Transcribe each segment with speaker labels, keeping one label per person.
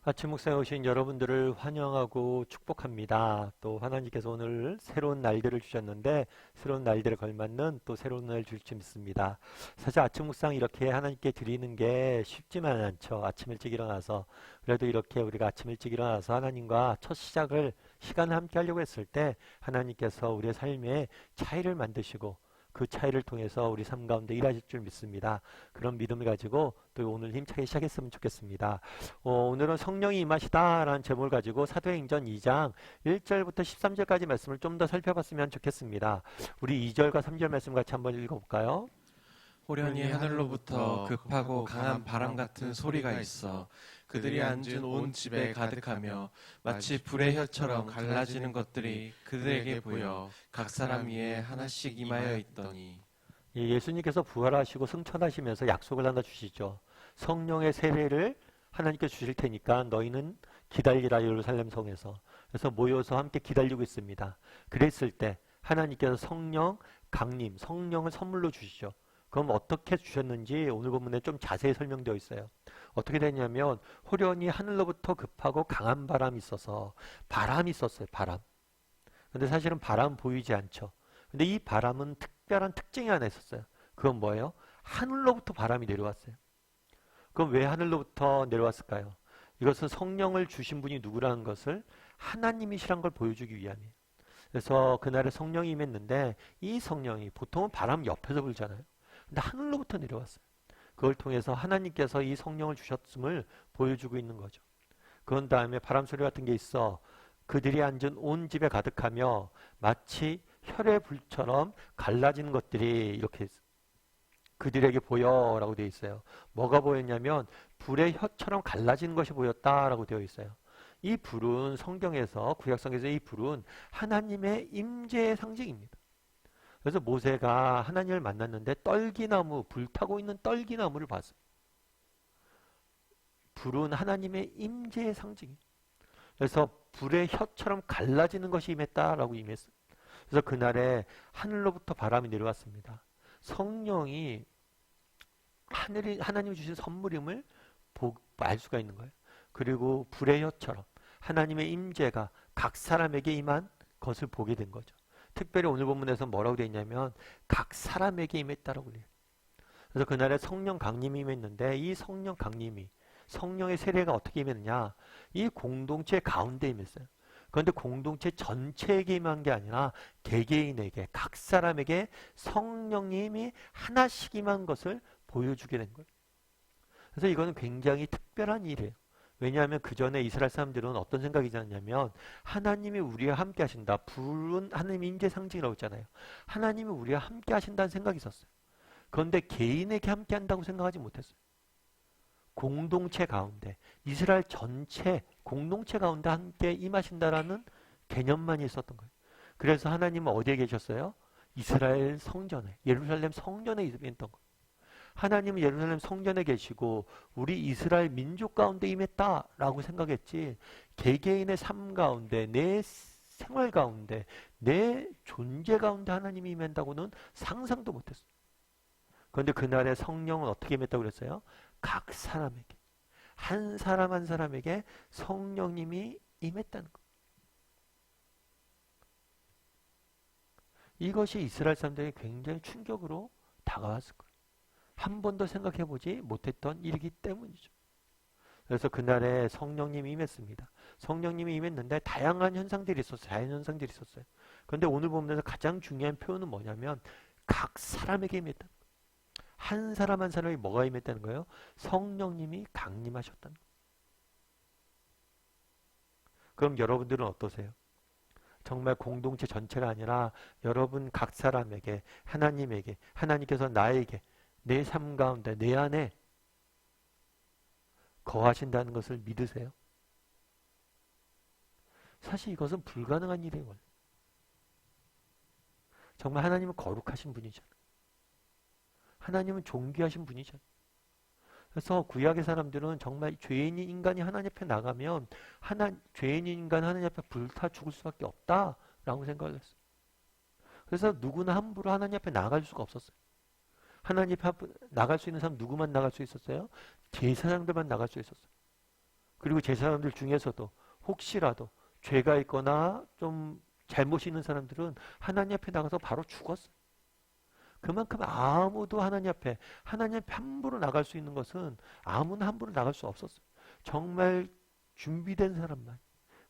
Speaker 1: 아침 묵상에 오신 여러분들을 환영하고 축복합니다. 또 하나님께서 오늘 새로운 날들을 주셨는데 새로운 날들에 걸맞는 또 새로운 날 줄 줄 믿습니다. 사실 아침 묵상 이렇게 하나님께 드리는 게 쉽지만 않죠. 아침 일찍 일어나서 그래도 이렇게 우리가 아침 일찍 일어나서 하나님과 첫 시작을 시간을 함께 하려고 했을 때 하나님께서 우리의 삶에 차이를 만드시고 그 차이를 통해서 우리 삶 가운데 일하실 줄 믿습니다. 그런 믿음을 가지고 또 오늘 힘차게 시작했으면 좋겠습니다. 오늘은 성령이 임하시다라는 제목을 가지고 사도행전 2장 1절부터 13절까지 말씀을 좀 더 살펴봤으면 좋겠습니다. 우리 2절과 3절 말씀 같이 한번 읽어볼까요?
Speaker 2: 호련히 하늘로부터 급하고 강한 바람 같은 소리가 있어 그들이 앉은 온 집에 가득하며 마치 불의 혀처럼 갈라지는 것들이 그들에게 보여 각 사람 위에 하나씩 임하여 있더니.
Speaker 1: 예수님께서 부활하시고 승천하시면서 약속을 하나 주시죠. 성령의 세례를 하나님께 주실 테니까 너희는 기다리라 예루살렘 성에서. 그래서 모여서 함께 기다리고 있습니다. 그랬을 때 하나님께서 성령 강림, 성령을 선물로 주시죠. 그럼 어떻게 주셨는지 오늘 본문에 좀 자세히 설명되어 있어요. 어떻게 되냐면 호련히 하늘로부터 급하고 강한 바람이 있어서 바람이 있었어요. 바람. 근데 사실은 바람 보이지 않죠. 근데 이 바람은 특별한 특징이 하나 있었어요. 그건 뭐예요? 하늘로부터 바람이 내려왔어요. 그럼 왜 하늘로부터 내려왔을까요? 이것은 성령을 주신 분이 누구라는 것을 하나님이시란 걸 보여주기 위함이에요. 그래서 그날에 성령이 임했는데 이 성령이 보통은 바람 옆에서 불잖아요. 근데 하늘로부터 내려왔어요. 그걸 통해서 하나님께서 이 성령을 주셨음을 보여주고 있는 거죠. 그런 다음에 바람 소리 같은 게 있어 그들이 앉은 온 집에 가득하며 마치 혈의 불처럼 갈라지는 것들이 이렇게 그들에게 보여라고 되어 있어요. 뭐가 보였냐면 불의 혀처럼 갈라지는 것이 보였다라고 되어 있어요. 이 불은 성경에서 구약성경에서 이 불은 하나님의 임재의 상징입니다. 그래서 모세가 하나님을 만났는데 떨기나무, 불타고 있는 떨기나무를 봤어요. 불은 하나님의 임재의 상징이에요. 그래서 불의 혀처럼 갈라지는 것이 임했다라고 임했어요. 그래서 그날에 하늘로부터 바람이 내려왔습니다. 성령이 하나님이 주신 선물임을 알 수가 있는 거예요. 그리고 불의 혀처럼 하나님의 임재가 각 사람에게 임한 것을 보게 된 거죠. 특별히 오늘 본문에서 뭐라고 되어 있냐면 각 사람에게 임했다라고 그래요. 그래서 그날에 성령 강림이 임했는데 이 성령 강림이 성령의 세례가 어떻게 임했느냐? 이 공동체 가운데 임했어요. 그런데 공동체 전체에게 임한 게 아니라 개개인에게 각 사람에게 성령님이 하나씩 임한 것을 보여주게 된 거예요. 그래서 이거는 굉장히 특별한 일이에요. 왜냐하면 그 전에 이스라엘 사람들은 어떤 생각이 있었냐면 하나님이 우리와 함께 하신다. 불은 하나님의 임재 상징이라고 했잖아요. 하나님이 우리와 함께 하신다는 생각이 있었어요. 그런데 개인에게 함께 한다고 생각하지 못했어요. 공동체 가운데 이스라엘 전체 공동체 가운데 함께 임하신다라는 개념만 있었던 거예요. 그래서 하나님은 어디에 계셨어요? 이스라엘 성전에 예루살렘 성전에 임했던 거예요. 하나님은 예루살렘 성전에 계시고 우리 이스라엘 민족 가운데 임했다라고 생각했지 개개인의 삶 가운데 내 생활 가운데 내 존재 가운데 하나님이 임한다고는 상상도 못했어요. 그런데 그날의 성령은 어떻게 임했다고 그랬어요? 각 사람에게 한 사람 한 사람에게 성령님이 임했다는 것. 이것이 이스라엘 사람들에게 굉장히 충격으로 다가왔을 거예요. 한 번도 생각해보지 못했던 일이기 때문이죠. 그래서 그날에 성령님이 임했습니다. 성령님이 임했는데 다양한 현상들이 있었어요. 자연현상들이 있었어요. 그런데 오늘 보면서 가장 중요한 표현은 뭐냐면 각 사람에게 임했다. 한 사람 한 사람이 뭐가 임했다는 거예요? 성령님이 강림하셨다는 거예요. 그럼 여러분들은 어떠세요? 정말 공동체 전체가 아니라 여러분 각 사람에게 하나님에게 하나님께서 나에게 내 삶 가운데 내 안에 거하신다는 것을 믿으세요? 사실 이것은 불가능한 일이에요. 정말 하나님은 거룩하신 분이잖아요. 하나님은 존귀하신 분이잖아요. 그래서 구약의 사람들은 정말 죄인인 인간이 하나님 앞에 나가면 죄인인 인간 하나님 앞에 불타 죽을 수밖에 없다라고 생각을 했어요. 그래서 누구나 함부로 하나님 앞에 나갈 수가 없었어요. 하나님 앞에 나갈 수 있는 사람 누구만 나갈 수 있었어요? 제사장들만 나갈 수 있었어요. 그리고 제사장들 중에서도 혹시라도 죄가 있거나 좀 잘못이 있는 사람들은 하나님 앞에 나가서 바로 죽었어요. 그만큼 아무도 하나님 앞에 함부로 나갈 수 있는 것은 아무나 함부로 나갈 수 없었어요. 정말 준비된 사람만,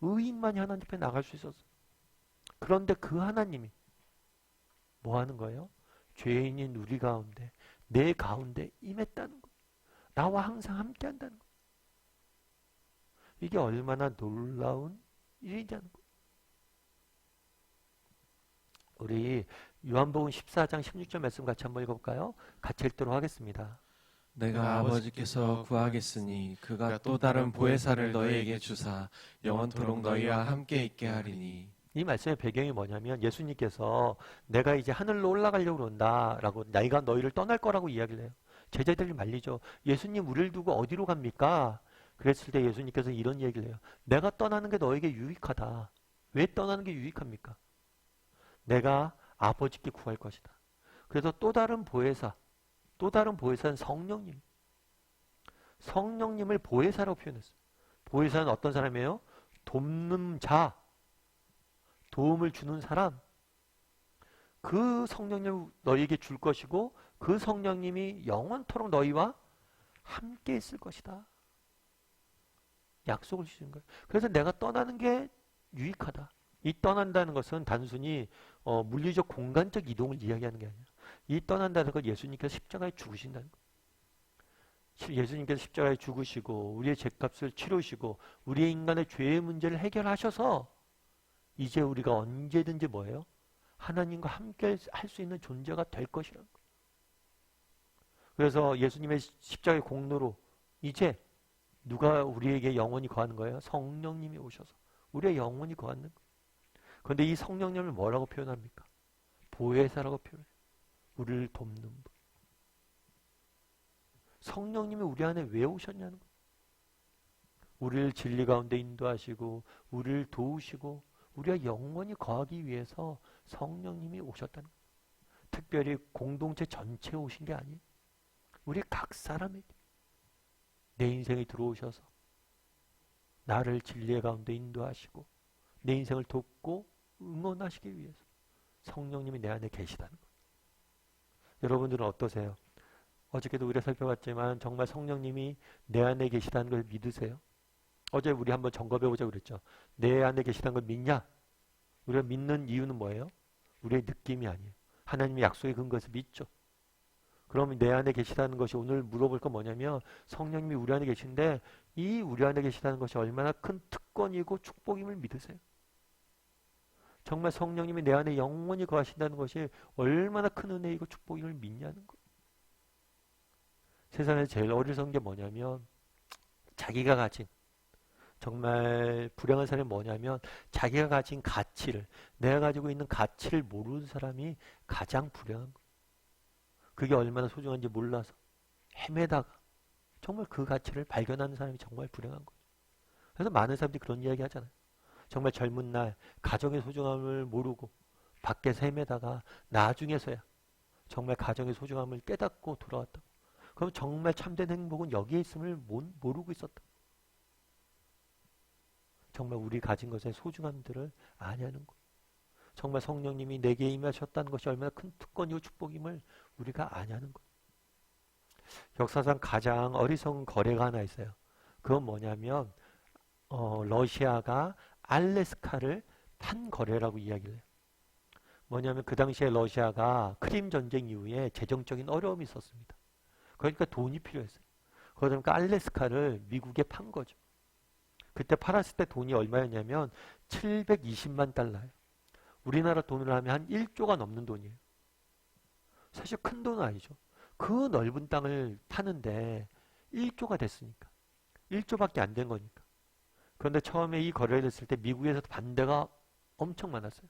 Speaker 1: 의인만이 하나님 앞에 나갈 수 있었어요. 그런데 그 하나님이 뭐 하는 거예요? 죄인인 우리 가운데, 내 가운데 임했다는 거예요. 나와 항상 함께 한다는 거예요. 이게 얼마나 놀라운 일이냐는 거예요. 우리 요한복음 14장 16절 말씀 같이 한번 읽어볼까요? 같이 읽도록 하겠습니다.
Speaker 2: 내가 아버지께서 구하겠으니 그가 또 다른 보혜사를 너희에게 주사 영원토록 너희와 함께 있게 하리니.
Speaker 1: 이 말씀의 배경이 뭐냐면 예수님께서 내가 이제 하늘로 올라가려고 그런다라고 내가 너희를 떠날 거라고 이야기를 해요. 제자들이 말리죠. 예수님 우리를 두고 어디로 갑니까? 그랬을 때 예수님께서 이런 얘기를 해요. 내가 떠나는 게 너에게 유익하다. 왜 떠나는 게 유익합니까? 내가 아버지께 구할 것이다. 그래서 또 다른 보혜사는 성령님. 성령님을 보혜사라고 표현했어요. 보혜사는 어떤 사람이에요? 돕는 자, 도움을 주는 사람. 그 성령님을 너희에게 줄 것이고 그 성령님이 영원토록 너희와 함께 있을 것이다. 약속을 주신 거예요. 그래서 내가 떠나는 게 유익하다. 이 떠난다는 것은 단순히 물리적 공간적 이동을 이야기하는 게 아니에요. 이 떠난다는 건 예수님께서 십자가에 죽으신다는 거예요. 예수님께서 십자가에 죽으시고 우리의 죄값을 치르시고 우리의 인간의 죄의 문제를 해결하셔서 이제 우리가 언제든지 뭐예요? 하나님과 함께 할 수 있는 존재가 될 것이라는 거예요. 그래서 예수님의 십자가의 공로로 이제 누가 우리에게 영원히 거하는 거예요? 성령님이 오셔서 우리의 영원히 거하는 거예요. 그런데 이 성령님을 뭐라고 표현합니까? 보혜사라고 표현해요. 우리를 돕는 분. 성령님이 우리 안에 왜 오셨냐는 거예요. 우리를 진리 가운데 인도하시고 우리를 도우시고 우리가 영원히 거하기 위해서 성령님이 오셨다는 거예요. 특별히 공동체 전체에 오신 게 아니에요. 우리 각 사람에게 내 인생에 들어오셔서 나를 진리 가운데 인도하시고 내 인생을 돕고 응원하시기 위해서 성령님이 내 안에 계시다는 거예요. 여러분들은 어떠세요? 어저께도 우리가 살펴봤지만 정말 성령님이 내 안에 계시다는 걸 믿으세요? 어제 우리 한번 점검해보자고 그랬죠. 내 안에 계시다는 걸 믿냐? 우리가 믿는 이유는 뭐예요? 우리의 느낌이 아니에요. 하나님의 약속에 근거해서 믿죠. 그러면 내 안에 계시다는 것이 오늘 물어볼 건 뭐냐면 성령님이 우리 안에 계신데 이 우리 안에 계시다는 것이 얼마나 큰 특권이고 축복임을 믿으세요? 정말 성령님이 내 안에 영원히 거하신다는 것이 얼마나 큰 은혜이고 축복임을 믿냐는 거예요. 세상에서 제일 어리석은 게 뭐냐면 자기가 가진 정말 불행한 사람이 뭐냐면 자기가 가진 가치를 내가 가지고 있는 가치를 모르는 사람이 가장 불행한 거예요. 그게 얼마나 소중한지 몰라서 헤매다가 정말 그 가치를 발견하는 사람이 정말 불행한 거예요. 그래서 많은 사람들이 그런 이야기 하잖아요. 정말 젊은 날 가정의 소중함을 모르고 밖에서 헤매다가 나중에서야 정말 가정의 소중함을 깨닫고 돌아왔다. 그럼 정말 참된 행복은 여기에 있음을 모르고 있었다. 정말 우리 가진 것의 소중함들을 아냐는 것. 정말 성령님이 내게 임하셨다는 것이 얼마나 큰 특권이고 축복임을 우리가 아냐는 것. 역사상 가장 어리석은 거래가 하나 있어요. 그건 뭐냐면 러시아가 알래스카를 판 거래라고 이야기를 해요. 뭐냐면 그 당시에 러시아가 크림 전쟁 이후에 재정적인 어려움이 있었습니다. 그러니까 돈이 필요했어요. 그러니까 알래스카를 미국에 판 거죠. 그때 팔았을 때 돈이 얼마였냐면 720만 달러예요. 우리나라 돈으로 하면 한 1조가 넘는 돈이에요. 사실 큰 돈은 아니죠. 그 넓은 땅을 파는데 1조가 됐으니까. 1조밖에 안 된 거니까. 그런데 처음에 이 거래를 했을 때 미국에서도 반대가 엄청 많았어요.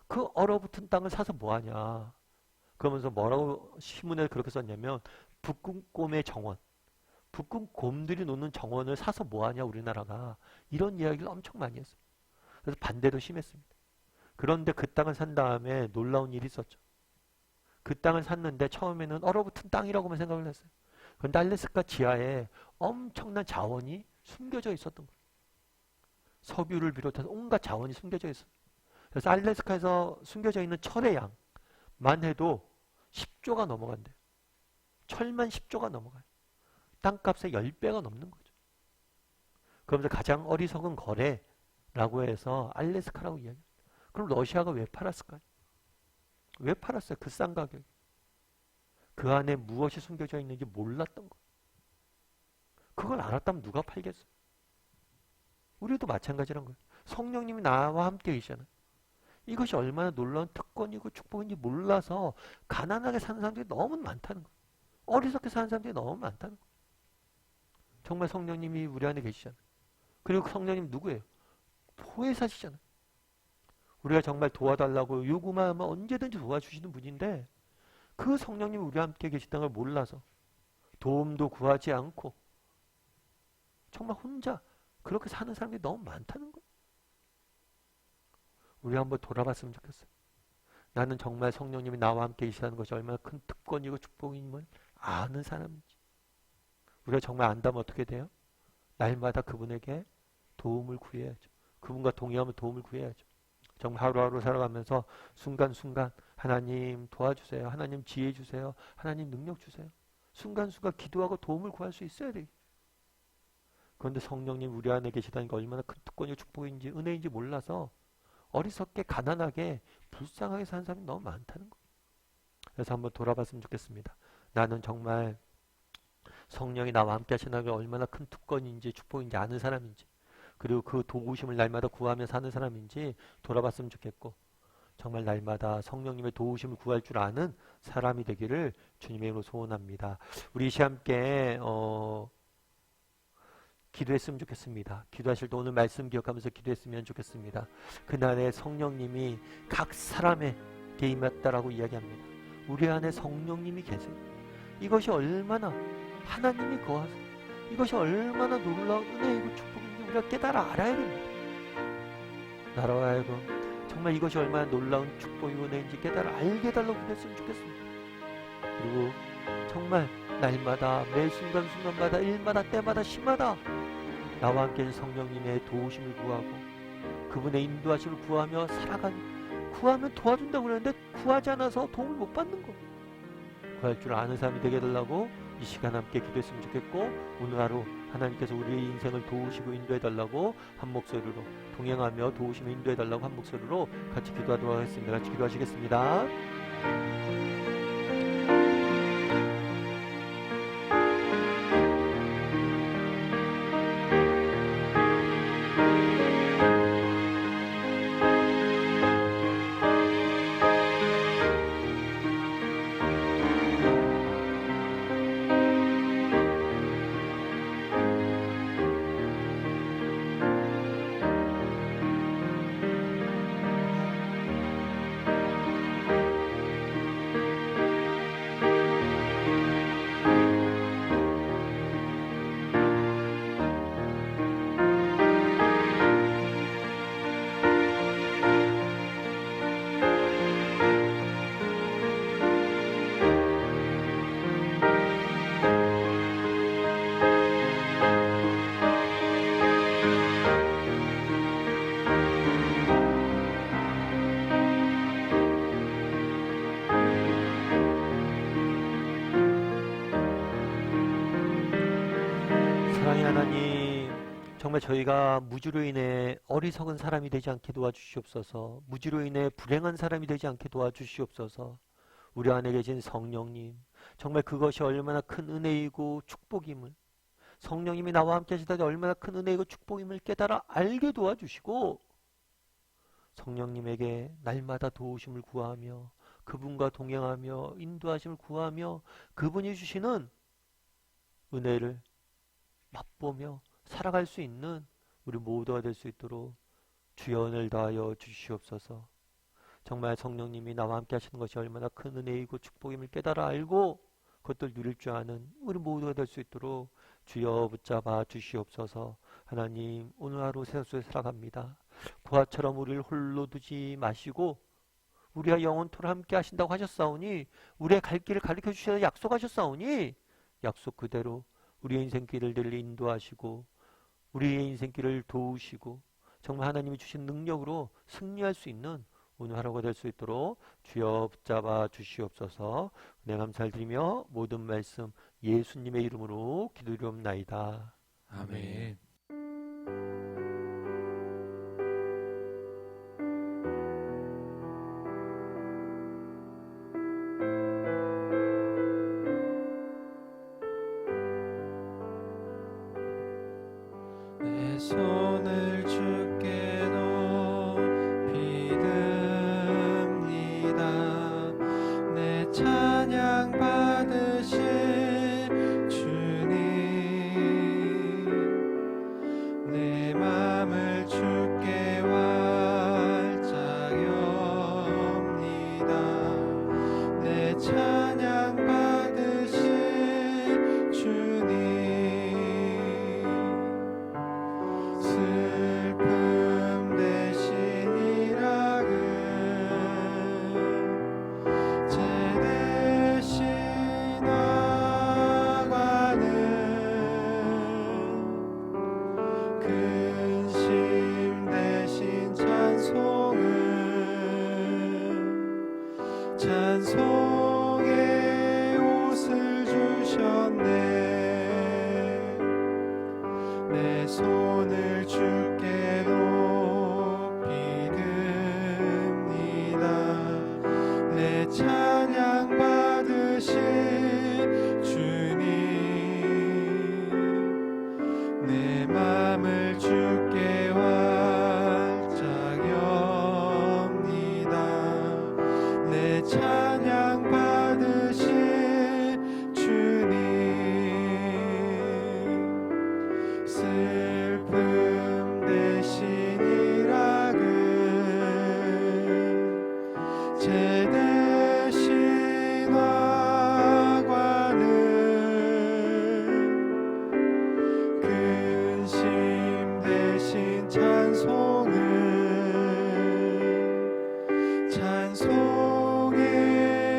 Speaker 1: 그 얼어붙은 땅을 사서 뭐하냐. 그러면서 뭐라고 신문에 그렇게 썼냐면 북극곰의 정원. 북극곰들이 노는 정원을 사서 뭐하냐 우리나라가. 이런 이야기를 엄청 많이 했어요. 그래서 반대도 심했습니다. 그런데 그 땅을 산 다음에 놀라운 일이 있었죠. 그 땅을 샀는데 처음에는 얼어붙은 땅이라고만 생각을 했어요. 그런데 알래스카 지하에 엄청난 자원이 숨겨져 있었던 거예요. 석유를 비롯해서 온갖 자원이 숨겨져 있어요. 그래서 알래스카에서 숨겨져 있는 철의 양만 해도 10조가 넘어간대요. 철만 10조가 넘어가요. 땅값의 10배가 넘는 거죠. 그러면서 가장 어리석은 거래라고 해서 알래스카라고 이야기해요. 그럼 러시아가 왜 팔았을까요? 왜 팔았어요? 그 싼 가격에. 그 안에 무엇이 숨겨져 있는지 몰랐던 거예요. 그걸 알았다면 누가 팔겠어요? 우리도 마찬가지란 거예요. 성령님이 나와 함께 계시잖아요. 이것이 얼마나 놀라운 특권이고 축복인지 몰라서 가난하게 사는 사람들이 너무 많다는 거예요. 어리석게 사는 사람들이 너무 많다는 거예요. 정말 성령님이 우리 안에 계시잖아요. 그리고 성령님 누구예요? 보혜사시잖아요. 우리가 정말 도와달라고 요구만 하면 언제든지 도와주시는 분인데 그 성령님이 우리 함께 계시다는 걸 몰라서 도움도 구하지 않고 정말 혼자 그렇게 사는 사람들이 너무 많다는 거예요. 우리 한번 돌아봤으면 좋겠어요. 나는 정말 성령님이 나와 함께 계시다는 것이 얼마나 큰 특권이고 축복임을 아는 사람인지. 우리가 정말 안다면 어떻게 돼요? 날마다 그분에게 도움을 구해야죠. 그분과 동의하면 도움을 구해야죠. 정말 하루하루 살아가면서 순간순간 하나님 도와주세요. 하나님 지혜 주세요. 하나님 능력 주세요. 순간순간 기도하고 도움을 구할 수 있어야 돼요. 그런데 성령님 우리 안에 계시다는 게 얼마나 큰 특권이고 축복인지 은혜인지 몰라서 어리석게 가난하게 불쌍하게 사는 사람이 너무 많다는 거예요. 그래서 한번 돌아봤으면 좋겠습니다. 나는 정말 성령이 나와 함께 하시는 게 얼마나 큰 특권인지 축복인지 아는 사람인지 그리고 그 도우심을 날마다 구하며 사는 사람인지 돌아봤으면 좋겠고 정말 날마다 성령님의 도우심을 구할 줄 아는 사람이 되기를 주님의 이름으로 소원합니다. 우리 함께 기도했으면 좋겠습니다. 기도하실 때 오늘 말씀 기억하면서 기도했으면 좋겠습니다. 그날에 성령님이 각 사람에게 임했다라고 이야기합니다. 우리 안에 성령님이 계세요. 이것이 얼마나 하나님이 거하세요. 이것이 얼마나 놀라운 은혜이고 축복인지 우리가 깨달아 알아야 됩니다. 나로 하여금 정말 이것이 얼마나 놀라운 축복이고 은혜인지 깨달아 알게 해달라고 기도했으면 좋겠습니다. 그리고 정말 날마다 매 순간순간마다 일마다 때마다 시마다 나와 함께 계신 성령님의 도우심을 구하고 그분의 인도하심을 구하며 살아가는 구하면 도와준다고 그러는데 구하지 않아서 도움을 못 받는 거 구할 줄 아는 사람이 되게 해달라고 이 시간 함께 기도했으면 좋겠고 오늘 하루 하나님께서 우리의 인생을 도우시고 인도해달라고 한 목소리로 동행하며 도우시며 인도해달라고 한 목소리로 같이 기도하도록 하겠습니다. 같이 기도하시겠습니다. 사랑의 하나님, 정말 저희가 무지로 인해 어리석은 사람이 되지 않게 도와주시옵소서. 무지로 인해 불행한 사람이 되지 않게 도와주시옵소서. 우리 안에 계신 성령님, 정말 그것이 얼마나 큰 은혜이고 축복임을 성령님이 나와 함께 하시다니 얼마나 큰 은혜이고 축복임을 깨달아 알게 도와주시고 성령님에게 날마다 도우심을 구하며 그분과 동행하며 인도하심을 구하며 그분이 주시는 은혜를 맛보며 살아갈 수 있는 우리 모두가 될 수 있도록 주여 은혜를 다하여 주시옵소서. 정말 성령님이 나와 함께 하시는 것이 얼마나 큰 은혜이고 축복임을 깨달아 알고 그것들 누릴 줄 아는 우리 모두가 될 수 있도록 주여 붙잡아 주시옵소서. 하나님 오늘 하루 세상 속에 살아갑니다. 부하처럼 우리를 홀로 두지 마시고 우리가 영원토록 함께 하신다고 하셨사오니 우리의 갈 길을 가르쳐 주셔서 약속하셨사오니 약속 그대로 우리의 인생 길을 인도하시고 우리의 인생길을 도우시고 정말 하나님이 주신 능력으로 승리할 수 있는 오늘 하루가 될 수 있도록 주여 붙잡아 주시옵소서. 은혜 감사드리며 모든 말씀 예수님의 이름으로 기도드리옵나이다.
Speaker 2: 아멘. 내 손을 주께 높이 듭니다. 내 찬양 받으실 주님, 내 맘을 주께 활짝 엽니다. 내 찬양 받으실 주님, 슬픔 대신 희락을, 죄 대신 나가는 근심 대신 찬송을, 찬송의 옷을 주셨네. 내 손을 주께 높이 듭니다. 내 찬양 받으실 주님, 내 맘을 주께 활짝 엽니다. 내 찬양 받으실 주님, 슬픔 대신 희락을, 죄 대신 화관을, 근심 대신 찬송을, 찬송의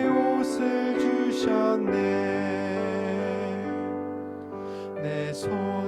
Speaker 2: 옷을 주셨네. 내 손